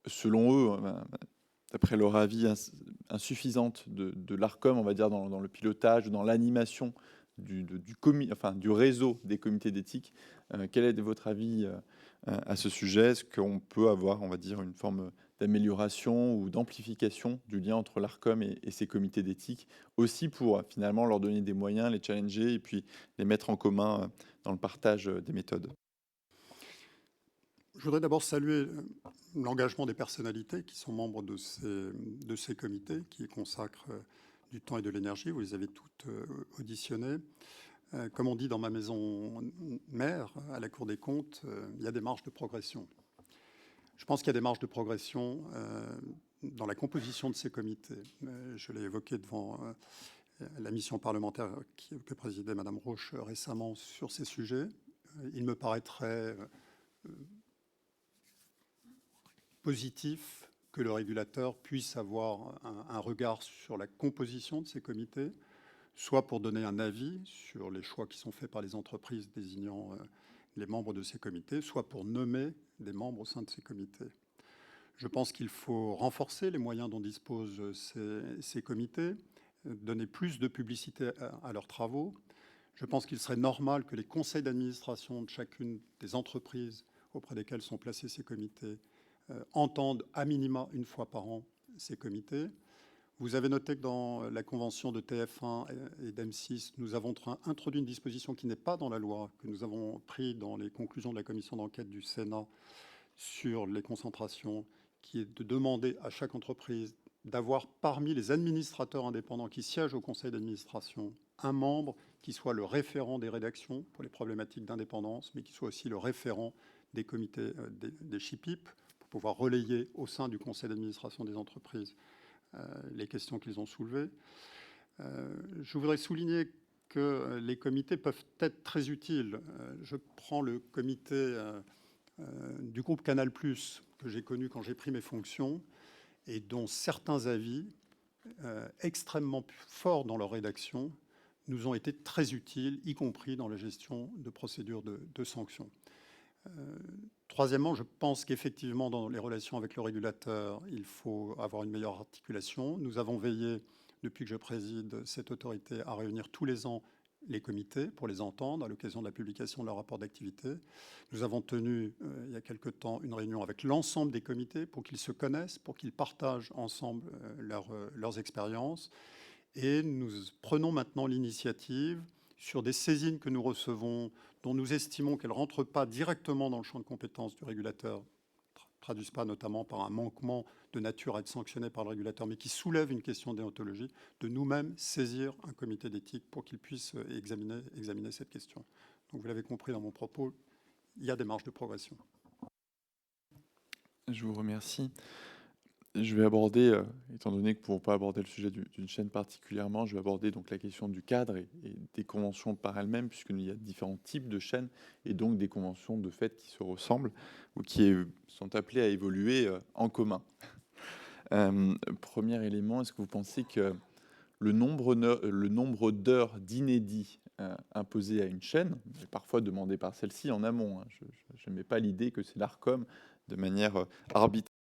selon eux, d'après leur avis, insuffisante de l'Arcom, on va dire, dans le pilotage, dans l'animation du réseau des comités d'éthique. Quel est votre avis à ce sujet? Est-ce qu'on peut avoir, on va dire, une forme d'amélioration ou d'amplification du lien entre l'Arcom et ces comités d'éthique, aussi pour finalement leur donner des moyens, les challenger et puis les mettre en commun dans le partage des méthodes? Je voudrais d'abord saluer l'engagement des personnalités qui sont membres de ces comités, qui y consacrent du temps et de l'énergie. Vous les avez toutes auditionnées. Comme on dit dans ma maison mère, à la Cour des comptes, il y a des marges de progression. Je pense qu'il y a des marges de progression dans la composition de ces comités. Je l'ai évoqué devant la mission parlementaire que présidait Madame Roche récemment sur ces sujets. Il me paraîtrait positif que le régulateur puisse avoir un regard sur la composition de ces comités, soit pour donner un avis sur les choix qui sont faits par les entreprises désignant les membres de ces comités, soit pour nommer des membres au sein de ces comités. Je pense qu'il faut renforcer les moyens dont disposent ces comités, donner plus de publicité à leurs travaux. Je pense qu'il serait normal que les conseils d'administration de chacune des entreprises auprès desquelles sont placés ces comités entendent à minima une fois par an ces comités. Vous avez noté que dans la convention de TF1 et d'M6, nous avons introduit une disposition qui n'est pas dans la loi, que nous avons pris dans les conclusions de la commission d'enquête du Sénat sur les concentrations, qui est de demander à chaque entreprise d'avoir parmi les administrateurs indépendants qui siègent au conseil d'administration un membre qui soit le référent des rédactions pour les problématiques d'indépendance, mais qui soit aussi le référent des comités des CHIPIP, pour pouvoir relayer au sein du conseil d'administration des entreprises les questions qu'ils ont soulevées. Je voudrais souligner que les comités peuvent être très utiles. Je prends le comité du groupe Canal+, que j'ai connu quand j'ai pris mes fonctions, et dont certains avis, extrêmement forts dans leur rédaction, nous ont été très utiles, y compris dans la gestion de procédures de sanctions. Troisièmement, je pense qu'effectivement, dans les relations avec le régulateur, il faut avoir une meilleure articulation. Nous avons veillé, depuis que je préside cette autorité, à réunir tous les ans les comités pour les entendre à l'occasion de la publication de leur rapport d'activité. Nous avons tenu, il y a quelque temps, une réunion avec l'ensemble des comités pour qu'ils se connaissent, pour qu'ils partagent ensemble leurs expériences. Et nous prenons maintenant l'initiative sur des saisines que nous recevons, dont nous estimons qu'elles ne rentrent pas directement dans le champ de compétences du régulateur, traduisent pas notamment par un manquement de nature à être sanctionné par le régulateur, mais qui soulèvent une question de déontologie, de nous-mêmes saisir un comité d'éthique pour qu'il puisse examiner cette question. Donc vous l'avez compris dans mon propos, il y a des marges de progression. Je vous remercie. Je vais aborder, étant donné que nous ne pouvons pas aborder le sujet d'une chaîne particulièrement, je vais aborder donc la question du cadre et des conventions par elles-mêmes, puisqu'il y a différents types de chaînes et donc des conventions de fait qui se ressemblent ou qui sont appelées à évoluer en commun. Premier élément, est-ce que vous pensez que le nombre d'heures d'inédits imposées à une chaîne, et parfois demandé par celle-ci en amont, hein, je n'aimais pas l'idée que c'est l'Arcom, de manière arbitraire,